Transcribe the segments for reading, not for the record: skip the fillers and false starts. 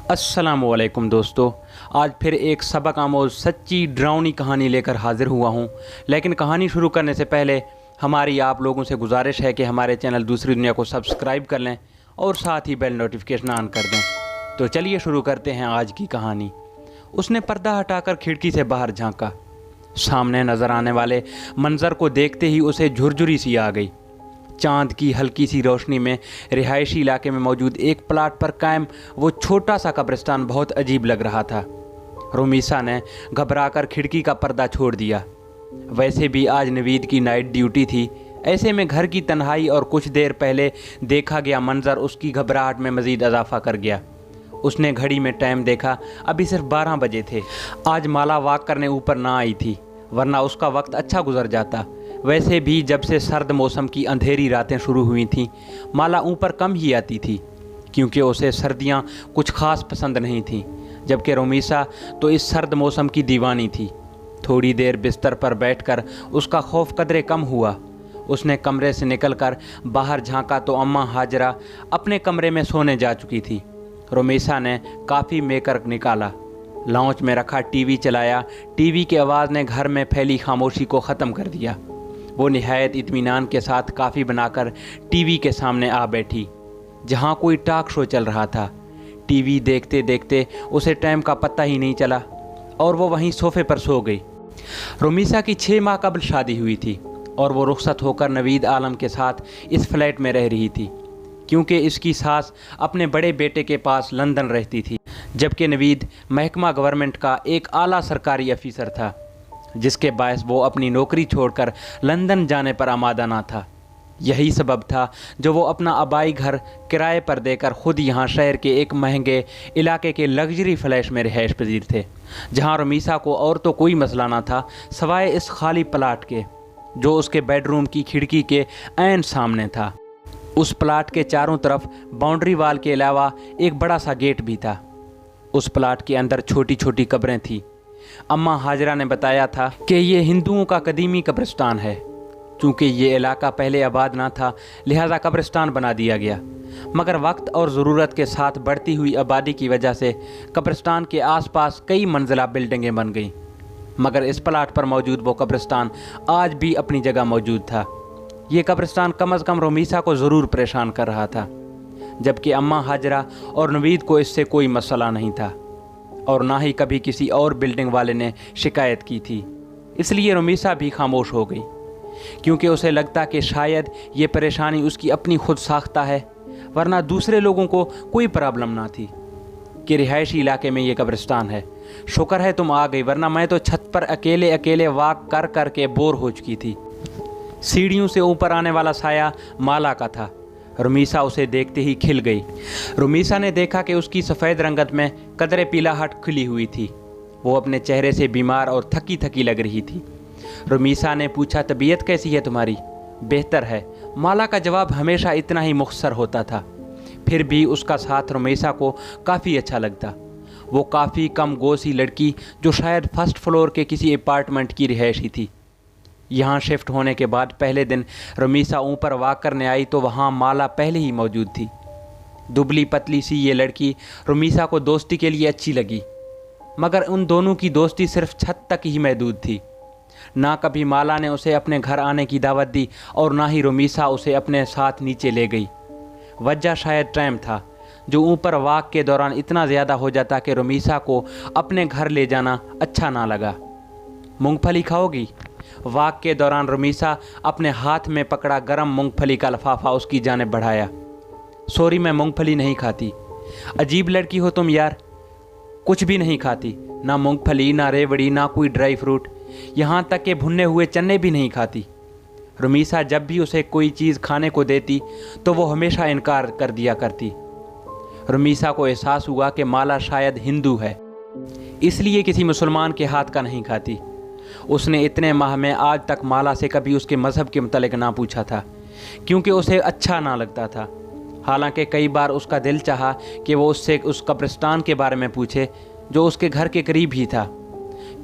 अस्सलामुअलैकुम दोस्तों, आज फिर एक सबक आमोज़ सच्ची डरावनी कहानी लेकर हाज़िर हुआ हूँ। लेकिन कहानी शुरू करने से पहले हमारी आप लोगों से गुजारिश है कि हमारे चैनल दूसरी दुनिया को सब्सक्राइब कर लें और साथ ही बेल नोटिफिकेशन ऑन कर दें। तो चलिए शुरू करते हैं आज की कहानी। उसने पर्दा हटाकर खिड़की से बाहर झांका। सामने नज़र आने वाले मंज़र को देखते ही उसे झुरझुरी सी आ गई। चांद की हल्की सी रोशनी में रिहायशी इलाके में मौजूद एक प्लाट पर कायम वो छोटा सा कब्रिस्तान बहुत अजीब लग रहा था। रुमीसा ने घबराकर खिड़की का पर्दा छोड़ दिया। वैसे भी आज नवीद की नाइट ड्यूटी थी। ऐसे में घर की तन्हाई और कुछ देर पहले देखा गया मंजर उसकी घबराहट में मज़ीद इजाफा कर गया। उसने घड़ी में टाइम देखा, अभी सिर्फ 12 बजे थे। आज माला वॉक करने ऊपर ना आई थी, वरना उसका वक्त अच्छा गुजर जाता। वैसे भी जब से सर्द मौसम की अंधेरी रातें शुरू हुई थीं, माला ऊपर कम ही आती थी, क्योंकि उसे सर्दियां कुछ ख़ास पसंद नहीं थीं। जबकि रुमीसा तो इस सर्द मौसम की दीवानी थी। थोड़ी देर बिस्तर पर बैठकर उसका खौफ कदरे कम हुआ। उसने कमरे से निकलकर बाहर झांका तो अम्मा हाजरा अपने कमरे में सोने जा चुकी थी। रुमीसा ने काफ़ी मेकर निकाला, लाउंज में रखा टीवी चलाया। टीवी की आवाज़ ने घर में फैली खामोशी को ख़त्म कर दिया। वो निहायत इत्मीनान के साथ काफ़ी बनाकर टीवी के सामने आ बैठी, जहाँ कोई टॉक शो चल रहा था। टीवी देखते देखते उसे टाइम का पता ही नहीं चला और वो वहीं सोफे पर सो गई। रुमीसा की 6 माह कबल शादी हुई थी और वो रुखसत होकर नवीद आलम के साथ इस फ्लैट में रह रही थी, क्योंकि इसकी सास अपने बड़े बेटे के पास लंदन रहती थी, जबकि नवीद महकमा गवर्नमेंट का एक आला सरकारी अफीसर था, जिसके बायस वो अपनी नौकरी छोड़कर लंदन जाने पर आमादा ना था। यही सबब था जो वो अपना आबाई घर किराए पर देकर ख़ुद यहाँ शहर के एक महंगे इलाके के लग्जरी फ्लैट में रिहाइश पजीर थे, जहाँ रुमीसा को और तो कोई मसला ना था सवाए इस खाली प्लाट के, जो उसके बेडरूम की खिड़की के ऐन सामने था। उस प्लाट के चारों तरफ बाउंड्री वाल के अलावा एक बड़ा सा गेट भी था। उस प्लाट के अंदर छोटी छोटी कब्रें थीं। अम्मा हाजरा ने बताया था कि ये हिंदुओं का कदीमी कब्रिस्तान है। चूँकि ये इलाका पहले आबाद ना था, लिहाजा कब्रिस्तान बना दिया गया, मगर वक्त और ज़रूरत के साथ बढ़ती हुई आबादी की वजह से कब्रिस्तान के आसपास कई मंजिला बिल्डिंगें बन गईं। मगर इस प्लाट पर मौजूद वो कब्रिस्तान आज भी अपनी जगह मौजूद था। ये कब्रिस्तान कम अज़ कम रुमीसा को ज़रूर परेशान कर रहा था, जबकि अम्मा हाजरा और नवीद को इससे कोई मसला नहीं था और ना ही कभी किसी और बिल्डिंग वाले ने शिकायत की थी। इसलिए रुमीसा भी खामोश हो गई, क्योंकि उसे लगता कि शायद ये परेशानी उसकी अपनी खुद साख्ता है, वरना दूसरे लोगों को कोई प्रॉब्लम ना थी कि रिहायशी इलाके में ये कब्रिस्तान है। शुक्र है तुम आ गई, वरना मैं तो छत पर अकेले अकेले वॉक कर कर के बोर हो चुकी थी। सीढ़ियों से ऊपर आने वाला साया माला का था। रुमीसा उसे देखते ही खिल गई। रुमीसा ने देखा कि उसकी सफ़ेद रंगत में कदरे पीलाहट खिली हुई थी। वो अपने चेहरे से बीमार और थकी थकी लग रही थी। रुमीसा ने पूछा, तबीयत कैसी है तुम्हारी? बेहतर है। माला का जवाब हमेशा इतना ही मुख्तसर होता था। फिर भी उसका साथ रुमीसा को काफ़ी अच्छा लगता। वो काफ़ी कम गोसी लड़की जो शायद फर्स्ट फ्लोर के किसी अपार्टमेंट की रिहायशी थी। यहाँ शिफ्ट होने के बाद पहले दिन रुमीसा ऊपर वॉक करने आई तो वहाँ माला पहले ही मौजूद थी। दुबली पतली सी ये लड़की रुमीसा को दोस्ती के लिए अच्छी लगी, मगर उन दोनों की दोस्ती सिर्फ छत तक ही महदूद थी। ना कभी माला ने उसे अपने घर आने की दावत दी और ना ही रुमीसा उसे अपने साथ नीचे ले गई। वजह शायद टाइम था, जो ऊपर वॉक के दौरान इतना ज़्यादा हो जाता कि रुमीसा को अपने घर ले जाना अच्छा ना लगा। मूंगफली खाओगी? वॉक के दौरान रुमीसा अपने हाथ में पकड़ा गरम मूंगफली का लिफाफा उसकी जानिब बढ़ाया। सॉरी, मैं मूंगफली नहीं खाती। अजीब लड़की हो तुम यार, कुछ भी नहीं खाती, ना मूंगफली, ना रेवड़ी, ना कोई ड्राई फ्रूट, यहाँ तक कि भुने हुए चने भी नहीं खाती। रुमीसा जब भी उसे कोई चीज़ खाने को देती तो वो हमेशा इनकार कर दिया करती। रुमीसा को एहसास हुआ कि माला शायद हिंदू है, इसलिए किसी मुसलमान के हाथ का नहीं खाती। उसने इतने माह में आज तक माला से कभी उसके मज़हब के मुतालिक ना पूछा था, क्योंकि उसे अच्छा ना लगता था। हालांकि कई बार उसका दिल चाहा कि वो उससे उस कब्रिस्तान के बारे में पूछे जो उसके घर के करीब ही था।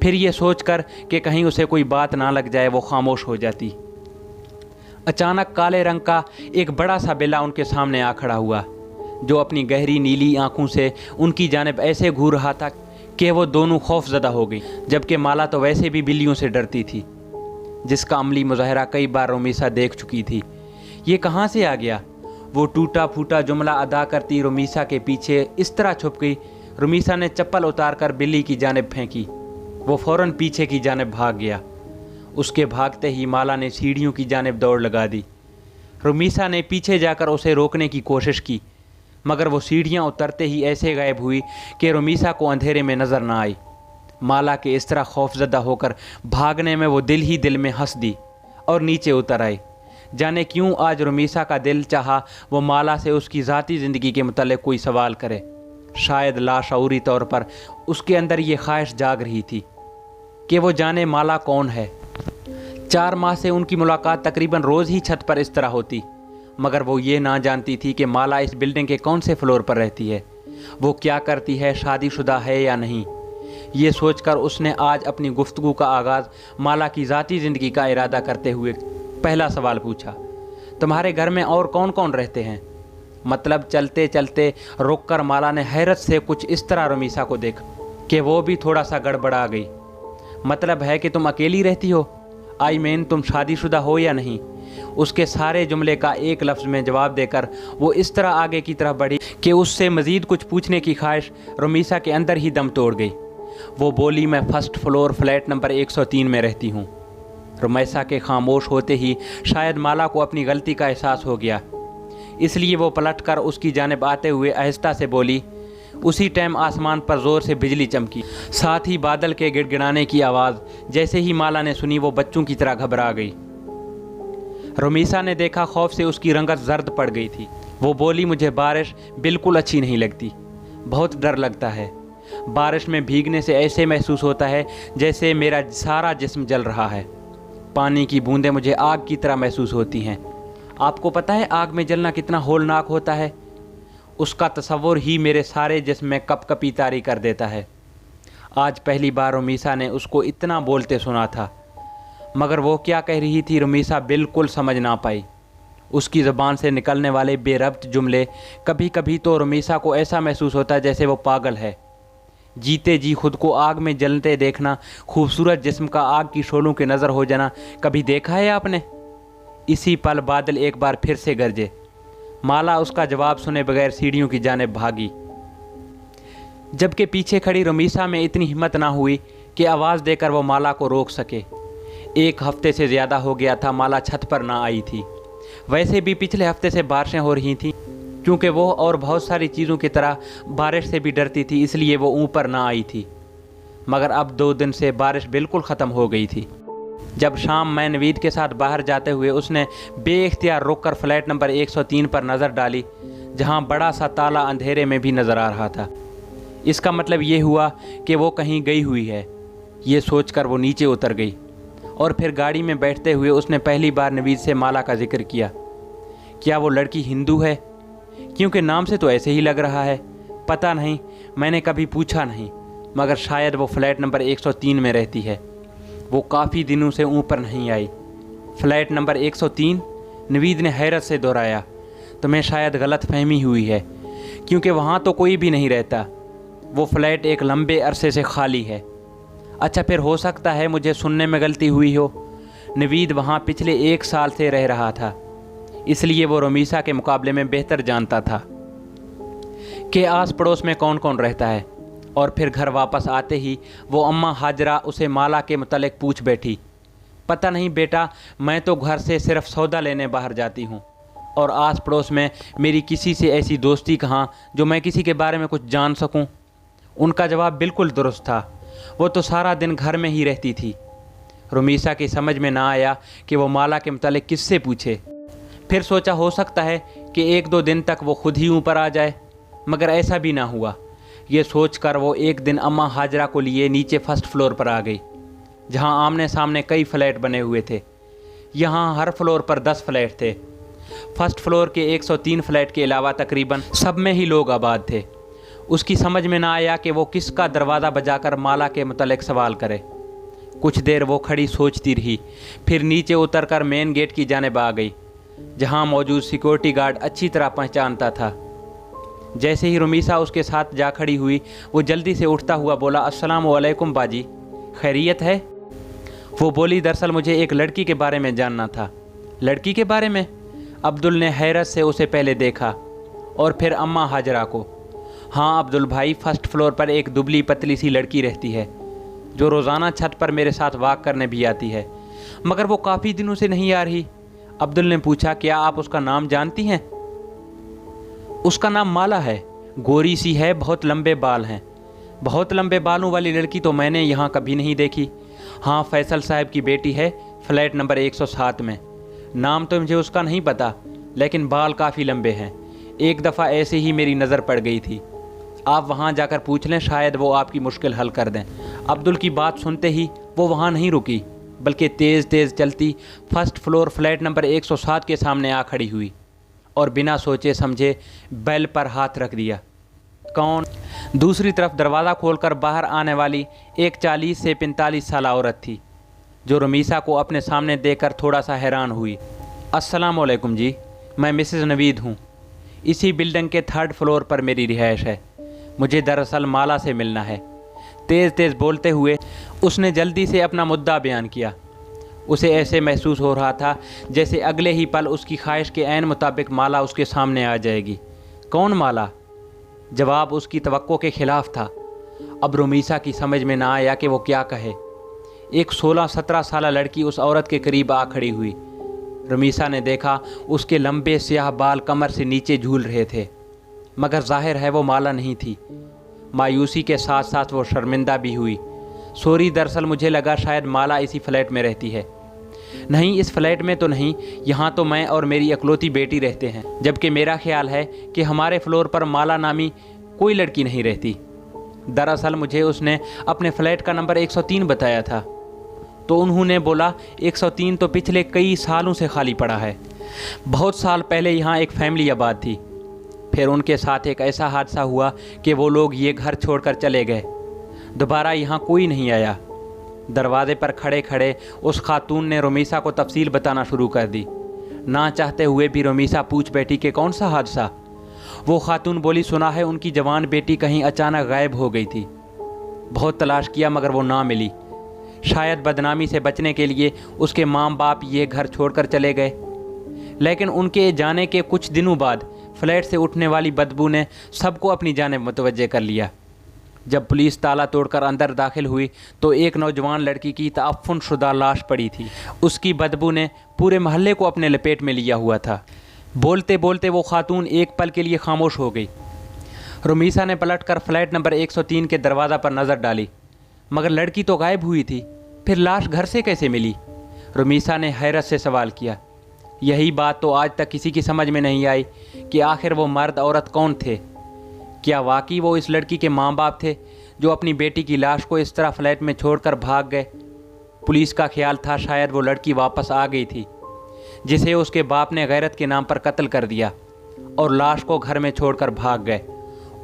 फिर ये सोचकर कि कहीं उसे कोई बात ना लग जाए, वो खामोश हो जाती। अचानक काले रंग का एक बड़ा सा बिल्ला उनके सामने आ खड़ा हुआ। जो अपनी गहरी नीली आंखों से उनकी जानिब ऐसे घूर रहा था कि वो दोनों खौफजदा हो गई, जबकि माला तो वैसे भी बिल्लियों से डरती थी, जिसका अमली मुजाहरा कई बार रुमीसा देख चुकी थी। ये कहाँ से आ गया? वो टूटा फूटा जुमला अदा करती रुमीसा के पीछे इस तरह छुप गई। रुमीसा ने चप्पल उतार कर बिल्ली की जानिब फेंकी। वो फ़ौरन पीछे की जानिब भाग गया। उसके भागते ही माला ने सीढ़ियों की जानिब दौड़ लगा दी। रुमीसा ने पीछे जाकर उसे रोकने की कोशिश की, मगर वो सीढ़ियाँ उतरते ही ऐसे गायब हुई कि रुमीसा को अंधेरे में नज़र न आई। माला के इस तरह खौफजदा होकर भागने में वो दिल ही दिल में हंस दी और नीचे उतर आई। जाने क्यों आज रुमीसा का दिल चाहा वो माला से उसकी ज़ाती ज़िंदगी के मुताल्लिक़ कोई सवाल करे। शायद लाशऊरी तौर पर उसके अंदर ये ख्वाहिश जाग रही थी कि वो जाने माला कौन है। 4 माह से उनकी मुलाकात तकरीबन रोज़ ही छत पर इस तरह होती, मगर वो ये ना जानती थी कि माला इस बिल्डिंग के कौन से फ्लोर पर रहती है, वो क्या करती है, शादीशुदा है या नहीं। ये सोचकर उसने आज अपनी गुफ्तगू का आगाज़ माला की ज़ाती ज़िंदगी का इरादा करते हुए पहला सवाल पूछा, तुम्हारे घर में और कौन कौन रहते हैं? मतलब चलते चलते रुक कर माला ने हैरत से कुछ इस तरह रुमीसा को देखा कि वो भी थोड़ा सा गड़बड़ा गई। मतलब है कि तुम अकेली रहती हो? आई मीन तुम शादीशुदा हो या नहीं? उसके सारे जुमले का एक लफ्ज़ में जवाब देकर वो इस तरह आगे की तरफ बढ़ी कि उससे मज़ीद कुछ पूछने की ख्वाहिश रुमीसा के अंदर ही दम तोड़ गई। वो बोली, मैं फर्स्ट फ्लोर फ्लैट नंबर 103 में रहती हूँ। रुमीसा के खामोश होते ही शायद माला को अपनी गलती का एहसास हो गया, इसलिए वो पलटकर उसकी जानिब आते हुए आहिस्ता से बोली। उसी टाइम आसमान पर ज़ोर से बिजली चमकी, साथ ही बादल के गिड़गिड़ाने की आवाज़ जैसे ही माला ने सुनी वो बच्चों की तरह घबरा गई। रुमीसा ने देखा खौफ से उसकी रंगत जर्द पड़ गई थी। वो बोली, मुझे बारिश बिल्कुल अच्छी नहीं लगती, बहुत डर लगता है। बारिश में भीगने से ऐसे महसूस होता है जैसे मेरा सारा जिस्म जल रहा है। पानी की बूंदें मुझे आग की तरह महसूस होती हैं। आपको पता है आग में जलना कितना होलनाक होता है? उसका तसव्वुर ही मेरे सारे जिस्म में कपकपी तारी कर देता है। आज पहली बार रुमीसा ने उसको इतना बोलते सुना था, मगर वो क्या कह रही थी रुमीसा बिल्कुल समझ ना पाई। उसकी ज़बान से निकलने वाले बेरब्त जुमले, कभी कभी तो रुमीसा को ऐसा महसूस होता है जैसे वो पागल है। जीते जी खुद को आग में जलते देखना, खूबसूरत जिस्म का आग की शोलों के नज़र हो जाना, कभी देखा है आपने? इसी पल बादल एक बार फिर से गरजे। माला उसका जवाब सुने बगैर सीढ़ियों की जानिब भागी, जबकि पीछे खड़ी रुमीसा में इतनी हिम्मत ना हुई कि आवाज़ देकर वो माला को रोक सके। 1 हफ्ते से ज़्यादा हो गया था माला छत पर ना आई थी। वैसे भी पिछले हफ्ते से बारिशें हो रही थीं, क्योंकि वो और बहुत सारी चीज़ों की तरह बारिश से भी डरती थी, इसलिए वो ऊपर ना आई थी। मगर अब 2 दिन से बारिश बिल्कुल ख़त्म हो गई थी। जब शाम मैं नवीद के साथ बाहर जाते हुए उसने बेइख्तियार रुक कर फ्लैट नंबर 103 पर नज़र डाली, जहां बड़ा सा ताला अंधेरे में भी नज़र आ रहा था। इसका मतलब ये हुआ कि वो कहीं गई हुई है। ये सोचकर वो नीचे उतर गई और फिर गाड़ी में बैठते हुए उसने पहली बार नवीद से माला का जिक्र किया। क्या वो लड़की हिंदू है? क्योंकि नाम से तो ऐसे ही लग रहा है। पता नहीं, मैंने कभी पूछा नहीं, मगर शायद वो फ्लैट नंबर 103 में रहती है। वो काफ़ी दिनों से ऊपर नहीं आई। Flat number 103? नवीद ने हैरत से दोहराया। तुम्हें शायद गलत फहमी हुई है, क्योंकि वहाँ तो कोई भी नहीं रहता। वो फ्लैट एक लंबे अरसे से खाली है। अच्छा, फिर हो सकता है मुझे सुनने में गलती हुई हो। नवीद वहाँ पिछले 1 साल से रह रहा था, इसलिए वो रुमीसा के मुकाबले में बेहतर जानता था कि आस पड़ोस में कौन कौन रहता है। और फिर घर वापस आते ही वो अम्मा हाजरा उसे माला के मुतालिक पूछ बैठी। पता नहीं बेटा, मैं तो घर से सिर्फ सौदा लेने बाहर जाती हूँ, और आस पड़ोस में मेरी किसी से ऐसी दोस्ती कहाँ जो मैं किसी के बारे में कुछ जान सकूँ। उनका जवाब बिल्कुल दुरुस्त था। वो तो सारा दिन घर में ही रहती थी। रुमीसा की समझ में ना आया कि वो माला के मुतालिक किससे पूछे। फिर सोचा हो सकता है कि 1-2 दिन तक वो खुद ही ऊपर आ जाए, मगर ऐसा भी ना हुआ। ये सोचकर वो एक दिन अम्मा हाजरा को लिए नीचे फर्स्ट फ्लोर पर आ गई, जहां आमने सामने कई फ्लैट बने हुए थे। यहाँ हर फ्लोर पर 10 फ्लैट थे। फर्स्ट फ्लोर के 103 फ्लैट के अलावा तकरीबन सब में ही लोग आबाद थे। उसकी समझ में ना आया कि वो किसका दरवाज़ा बजाकर माला के मुतालिक सवाल करे। कुछ देर वो खड़ी सोचती रही, फिर नीचे उतरकर मेन गेट की जानिब आ गई, जहां मौजूद सिक्योरिटी गार्ड अच्छी तरह पहचानता था। जैसे ही रुमीसा उसके साथ जा खड़ी हुई, वो जल्दी से उठता हुआ बोला, अस्सलाम वालेकुम बाजी, खैरियत है? वो बोली, दरअसल मुझे एक लड़की के बारे में जानना था। लड़की के बारे में? अब्दुल ने हैरत से उसे पहले देखा और फिर अम्मा हाजरा को। हाँ अब्दुल भाई, फर्स्ट फ्लोर पर एक दुबली पतली सी लड़की रहती है जो रोज़ाना छत पर मेरे साथ वॉक करने भी आती है, मगर वो काफ़ी दिनों से नहीं आ रही। अब्दुल ने पूछा, क्या आप उसका नाम जानती हैं? उसका नाम माला है, गोरी सी है, बहुत लंबे बाल हैं। बहुत लंबे बालों वाली लड़की तो मैंने यहाँ कभी नहीं देखी। हाँ, फैसल साहब की बेटी है, फ्लैट नंबर 107 में। नाम तो मुझे उसका नहीं पता, लेकिन बाल काफ़ी लंबे हैं। एक दफ़ा ऐसे ही मेरी नज़र पड़ गई थी। आप वहाँ जाकर पूछ लें, शायद वो आपकी मुश्किल हल कर दें। अब्दुल की बात सुनते ही वो वहाँ नहीं रुकी, बल्कि तेज़ तेज़ चलती फर्स्ट फ्लोर फ्लैट नंबर 107 के सामने आ खड़ी हुई और बिना सोचे समझे बेल पर हाथ रख दिया। कौन? दूसरी तरफ दरवाज़ा खोलकर बाहर आने वाली एक 40 से 45 साल औरत थी, जो रुमीसा को अपने सामने देखकर थोड़ा सा हैरान हुई। अस्सलाम वालेकुम जी, मैं मिसेज़ नवीद हूँ। इसी बिल्डिंग के 3rd फ्लोर पर मेरी रिहाइश है। मुझे दरअसल माला से मिलना है। तेज़ तेज़ बोलते हुए उसने जल्दी से अपना मुद्दा बयान किया। उसे ऐसे महसूस हो रहा था जैसे अगले ही पल उसकी ख्वाहिश के ऐन मुताबिक माला उसके सामने आ जाएगी। कौन माला? जवाब उसकी तवक्को के ख़िलाफ़ था। अब रुमीसा की समझ में ना आया कि वो क्या कहे। एक 16-17 साल लड़की उस औरत के करीब आ खड़ी हुई। रुमीसा ने देखा उसके लंबे स्याह बाल कमर से नीचे झूल रहे थे, मगर जाहिर है वो माला नहीं थी। मायूसी के साथ साथ वो शर्मिंदा भी हुई। सॉरी, दरअसल मुझे लगा शायद माला इसी फ्लैट में रहती है। नहीं, इस फ्लैट में तो नहीं, यहाँ तो मैं और मेरी इकलौती बेटी रहते हैं, जबकि मेरा ख्याल है कि हमारे फ्लोर पर माला नामी कोई लड़की नहीं रहती। दरअसल मुझे उसने अपने फ्लैट का नंबर 103 बताया था, तो उन्होंने बोला 103 तो पिछले कई सालों से खाली पड़ा है। बहुत साल पहले यहाँ एक फैमिली आबाद थी, फिर उनके साथ एक ऐसा हादसा हुआ कि वो लोग ये घर छोड़कर चले गए। दोबारा यहाँ कोई नहीं आया। दरवाजे पर खड़े खड़े उस खातून ने रुमीसा को तफसील बताना शुरू कर दी। ना चाहते हुए भी रुमीसा पूछ बैठी कि कौन सा हादसा? वो खातून बोली, सुना है उनकी जवान बेटी कहीं अचानक गायब हो गई थी। बहुत तलाश किया मगर वो ना मिली। शायद बदनामी से बचने के लिए उसके माँ बाप ये घर छोड़कर चले गए, लेकिन उनके जाने के कुछ दिनों बाद फ्लैट से उठने वाली बदबू ने सबको अपनी जानिब मुतवज्जे कर लिया। जब पुलिस ताला तोड़कर अंदर दाखिल हुई तो एक नौजवान लड़की की तअफ़्फ़ुन शुदा लाश पड़ी थी। उसकी बदबू ने पूरे मोहल्ले को अपने लपेट में लिया हुआ था। बोलते बोलते वो खातून एक पल के लिए खामोश हो गई। रुमीसा ने पलटकर फ्लैट नंबर 103 के दरवाज़ा पर नज़र डाली, मगर लड़की तो गायब हुई थी। फिर लाश घर से कैसे मिली? रुमीसा ने हैरत से सवाल किया। यही बात तो आज तक किसी की समझ में नहीं आई कि आखिर वो मर्द औरत कौन थे। क्या वाकई वो इस लड़की के माँ बाप थे जो अपनी बेटी की लाश को इस तरह फ्लैट में छोड़कर भाग गए? पुलिस का ख्याल था शायद वो लड़की वापस आ गई थी, जिसे उसके बाप ने गैरत के नाम पर कत्ल कर दिया और लाश को घर में छोड़कर भाग गए।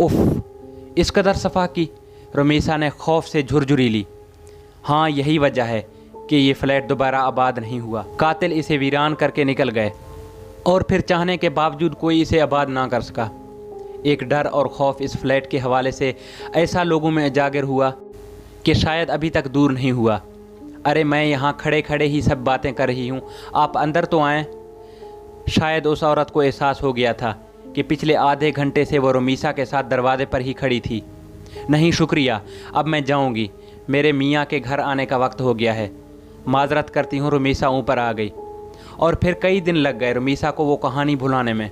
उफ, इस कदर सफ़ा की? रुमीसा ने खौफ से झुरझुरी ली। हाँ, यही वजह है कि ये फ्लैट दोबारा आबाद नहीं हुआ। कातिल इसे वीरान करके निकल गए और फिर चाहने के बावजूद कोई इसे आबाद ना कर सका। एक डर और खौफ इस फ्लैट के हवाले से ऐसा लोगों में उजागर हुआ कि शायद अभी तक दूर नहीं हुआ। अरे मैं यहाँ खड़े खड़े ही सब बातें कर रही हूँ, आप अंदर तो आएँ। शायद उस औरत को एहसास हो गया था कि पिछले आधे घंटे से वो रुमीसा के साथ दरवाजे पर ही खड़ी थी। नहीं शुक्रिया, अब मैं जाऊँगी, मेरे मियाँ के घर आने का वक्त हो गया है। माजरत करती हूँ। रुमीसा ऊपर आ गई और फिर कई दिन लग गए रुमीसा को वो कहानी भुलाने में,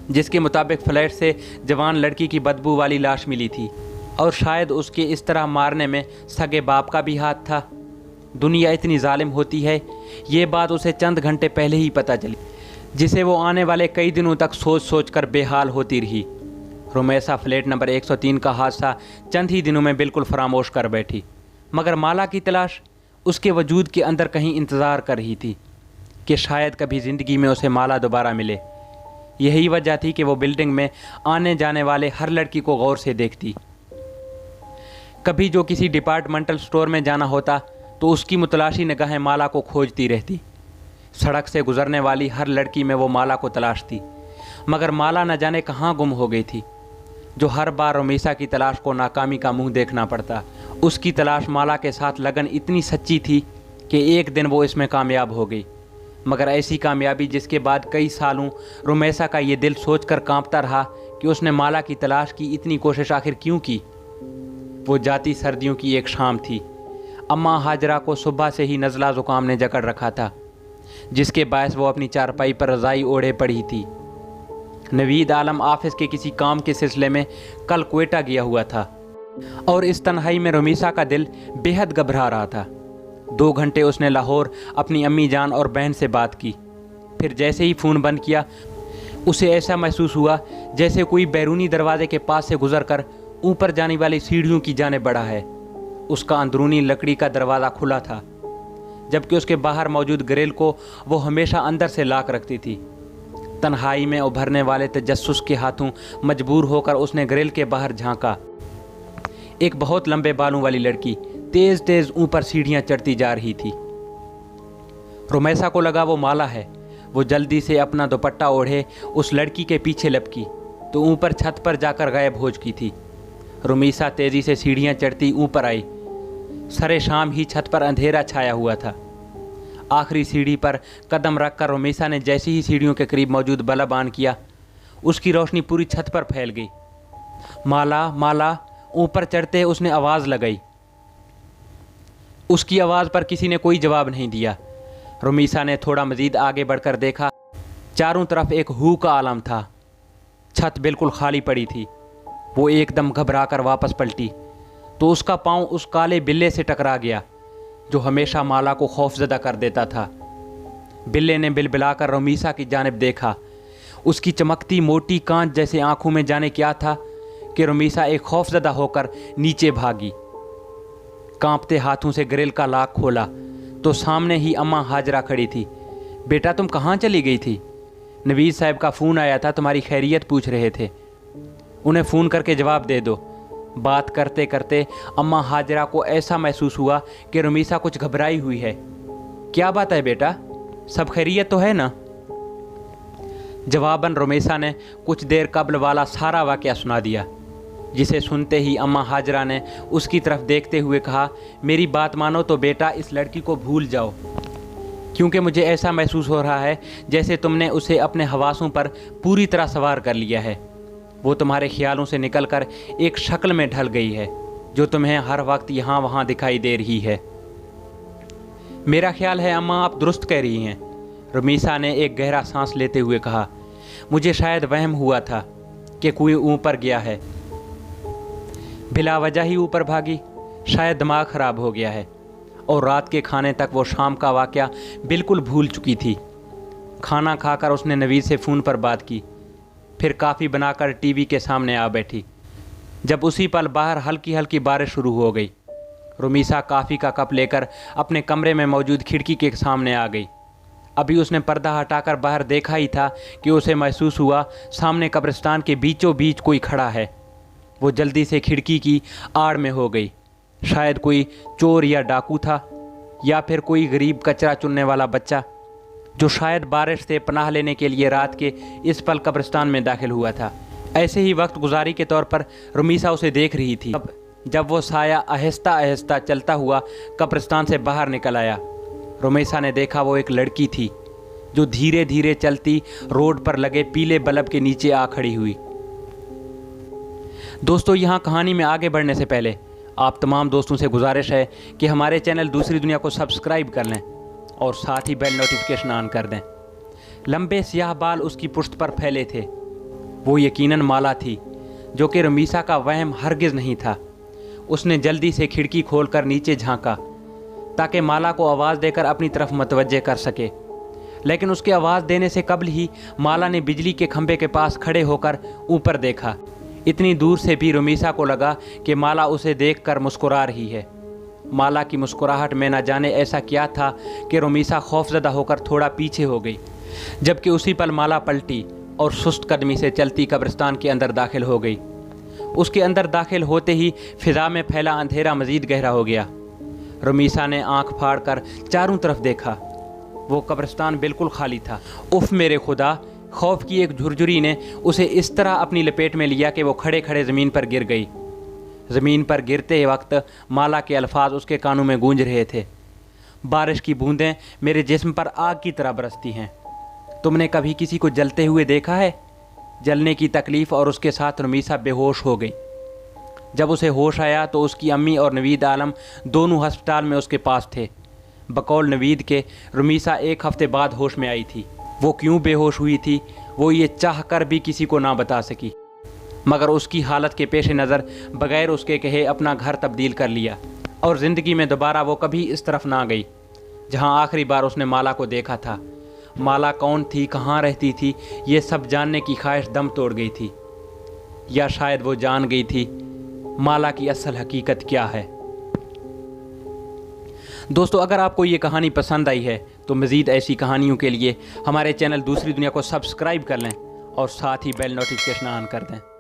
जिसके मुताबिक फ्लैट से जवान लड़की की बदबू वाली लाश मिली थी और शायद उसके इस तरह मारने में सगे बाप का भी हाथ था। दुनिया इतनी जालिम होती है, ये बात उसे चंद घंटे पहले ही पता चली, जिसे वो आने वाले कई दिनों तक सोच सोच कर बेहाल होती रही। रुमैसा फ्लैट नंबर 103 का हादसा चंद ही दिनों में बिल्कुल फरामोश कर बैठी, मगर माला की तलाश उसके वजूद के अंदर कहीं इंतज़ार कर रही थी कि शायद कभी ज़िंदगी में उसे माला दोबारा मिले। यही वजह थी कि वो बिल्डिंग में आने जाने वाले हर लड़की को गौर से देखती। कभी जो किसी डिपार्टमेंटल स्टोर में जाना होता तो उसकी मुतलाशी निगाहें माला को खोजती रहती। सड़क से गुजरने वाली हर लड़की में वो माला को तलाशती। मगर माला न जाने कहाँ गुम हो गई थी, जो हर बार रमीसा की तलाश को नाकामी का मुंह देखना पड़ता। उसकी तलाश माला के साथ लगन इतनी सच्ची थी कि एक दिन वो इसमें कामयाब हो गई, मगर ऐसी कामयाबी जिसके बाद कई सालों रमीसा का ये दिल सोचकर कांपता रहा कि उसने माला की तलाश की इतनी कोशिश आखिर क्यों की। वो जाती सर्दियों की एक शाम थी। अम्मा हाजरा को सुबह से ही नज़ला ज़ुकाम ने जकड़ रखा था, जिसके बायस वो अपनी चारपाई पर रज़ाई ओढ़े पड़ी थी। नवीद आलम ऑफिस के किसी काम के सिलसिले में कल क्वेटा गया हुआ था और इस तन्हाई में रमीसा का दिल बेहद घबरा रहा था। 2 घंटे उसने लाहौर अपनी अम्मी जान और बहन से बात की। फिर जैसे ही फ़ोन बंद किया, उसे ऐसा महसूस हुआ जैसे कोई बैरूनी दरवाजे के पास से गुजरकर ऊपर जाने वाली सीढ़ियों की जाने बढ़ा है। उसका अंदरूनी लकड़ी का दरवाज़ा खुला था, जबकि उसके बाहर मौजूद ग्रिल को वो हमेशा अंदर से लॉक रखती थी। तन्हाई में उभरने वाले तजस्सुस के हाथों मजबूर होकर उसने ग्रिल के बाहर झांका। एक बहुत लंबे बालों वाली लड़की तेज तेज ऊपर सीढ़ियां चढ़ती जा रही थी। रमीसा को लगा वो माला है। वो जल्दी से अपना दुपट्टा ओढ़े उस लड़की के पीछे लपकी तो ऊपर छत पर जाकर गायब हो चुकी थी। रमीसा तेजी से सीढ़ियां चढ़ती ऊपर आई। सरे शाम ही छत पर अंधेरा छाया हुआ था। आखिरी सीढ़ी पर कदम रखकर रमीसा ने जैसे ही सीढ़ियों के करीब मौजूद बल्ब ऑन किया, उसकी रोशनी पूरी छत पर फैल गई। माला माला ऊपर चढ़ते उसने आवाज़ लगाई। उसकी आवाज़ पर किसी ने कोई जवाब नहीं दिया। रमीसा ने थोड़ा मज़ीद आगे बढ़कर देखा। चारों तरफ एक हू का आलम था। छत बिल्कुल खाली पड़ी थी। वो एकदम घबरा कर वापस पलटी तो उसका पाँव उस काले बिल्ले से टकरा गया जो हमेशा माला को खौफजदा कर देता था। बिल्ले ने बिलबिलाकर रमीसा की जानिब देखा। उसकी चमकती मोटी कांच जैसे आंखों में जाने क्या था कि रमीसा एक खौफजदा होकर नीचे भागी। कांपते हाथों से ग्रिल का लॉक खोला तो सामने ही अम्मा हाजरा खड़ी थी। बेटा, तुम कहाँ चली गई थी? नवीद साहब का फ़ोन आया था, तुम्हारी खैरियत पूछ रहे थे। उन्हें फ़ोन करके जवाब दे दो। बात करते करते अम्मा हाजरा को ऐसा महसूस हुआ कि रमीसा कुछ घबराई हुई है। क्या बात है बेटा, सब खैरियत तो है ना? जवाबन रमीसा ने कुछ देर कबल वाला सारा वाक़या सुना दिया, जिसे सुनते ही अम्मा हाजरा ने उसकी तरफ देखते हुए कहा, मेरी बात मानो तो बेटा इस लड़की को भूल जाओ, क्योंकि मुझे ऐसा महसूस हो रहा है जैसे तुमने उसे अपने हवासों पर पूरी तरह सवार कर लिया है। वो तुम्हारे ख्यालों से निकलकर एक शक्ल में ढल गई है जो तुम्हें हर वक्त यहाँ वहाँ दिखाई दे रही है। मेरा ख्याल है अम्मा आप दुरुस्त कह रही हैं, रमीसा ने एक गहरा सांस लेते हुए कहा। मुझे शायद वहम हुआ था कि कोई ऊपर गया है, बिला वजह ही ऊपर भागी। शायद दिमाग ख़राब हो गया है। और रात के खाने तक वो शाम का वाक़या बिल्कुल भूल चुकी थी। खाना खाकर उसने नवीद से फ़ोन पर बात की, फिर काफ़ी बनाकर टीवी के सामने आ बैठी। जब उसी पल बाहर हल्की हल्की बारिश शुरू हो गई। रमीसा काफ़ी का कप लेकर अपने कमरे में मौजूद खिड़की के सामने आ गई। अभी उसने पर्दा हटाकर बाहर देखा ही था कि उसे महसूस हुआ सामने कब्रिस्तान के बीचों बीच कोई खड़ा है। वो जल्दी से खिड़की की आड़ में हो गई। शायद कोई चोर या डाकू था, या फिर कोई गरीब कचरा चुनने वाला बच्चा जो शायद बारिश से पनाह लेने के लिए रात के इस पल कब्रिस्तान में दाखिल हुआ था। ऐसे ही वक्त गुजारी के तौर पर रमीसा उसे देख रही थी। जब वो साया आहिस्ता आहिस्ता चलता हुआ कब्रिस्तान से बाहर निकल आया, रमीसा ने देखा वो एक लड़की थी जो धीरे धीरे चलती रोड पर लगे पीले बल्ब के नीचे आ खड़ी हुई। दोस्तों, यहाँ कहानी में आगे बढ़ने से पहले आप तमाम दोस्तों से गुजारिश है कि हमारे चैनल दूसरी दुनिया को सब्सक्राइब कर लें और साथ ही बेल नोटिफिकेशन ऑन कर दें। लंबे स्याह बाल उसकी पुश्त पर फैले थे। वो यकीनन माला थी, जो कि रमीसा का वहम हरगिज़ नहीं था। उसने जल्दी से खिड़की खोलकर नीचे झांका ताकि माला को आवाज़ देकर अपनी तरफ मतवज्जे कर सके, लेकिन उसके आवाज़ देने से कबल ही माला ने बिजली के खंभे के पास खड़े होकर ऊपर देखा। इतनी दूर से भी रमीसा को लगा कि माला उसे देखकर मुस्कुरा रही है। माला की मुस्कुराहट में न जाने ऐसा क्या था कि रमीसा खौफजदा होकर थोड़ा पीछे हो गई, जबकि उसी पल माला पलटी और सुस्त कदमी से चलती कब्रिस्तान के अंदर दाखिल हो गई। उसके अंदर दाखिल होते ही फिजा में फैला अंधेरा मज़ीद गहरा हो गया। रमीसा ने आंख फाड़कर चारों तरफ देखा। वो कब्रिस्तान बिल्कुल खाली था। उफ मेरे खुदा, खौफ की एक झुरझुरी ने उसे इस तरह अपनी लपेट में लिया कि वो खड़े खड़े ज़मीन पर गिर गई। ज़मीन पर गिरते वक्त माला के अल्फाज उसके कानों में गूंज रहे थे। बारिश की बूंदें मेरे जिस्म पर आग की तरह बरसती हैं। तुमने कभी किसी को जलते हुए देखा है? जलने की तकलीफ़ और उसके साथ रुमीसा बेहोश हो गई। जब उसे होश आया तो उसकी अम्मी और नवीद आलम दोनों हस्पताल में उसके पास थे। बकौल नवीद के, रुमीसा 1 हफ़्ते बाद होश में आई थी। वो क्यों बेहोश हुई थी वो ये चाह कर भी किसी को ना बता सकी, मगर उसकी हालत के पेश नज़र बग़ैर उसके कहे अपना घर तब्दील कर लिया और ज़िंदगी में दोबारा वो कभी इस तरफ ना गई जहाँ आखिरी बार उसने माला को देखा था। माला कौन थी, कहाँ रहती थी, ये सब जानने की ख्वाहिश दम तोड़ गई थी। या शायद वो जान गई थी माला की असल हकीकत क्या है। दोस्तों, अगर आपको ये कहानी पसंद आई है तो मज़ीद ऐसी कहानियों के लिए हमारे चैनल दूसरी दुनिया को सब्सक्राइब कर लें और साथ ही बेल नोटिफिकेशन ऑन कर दें।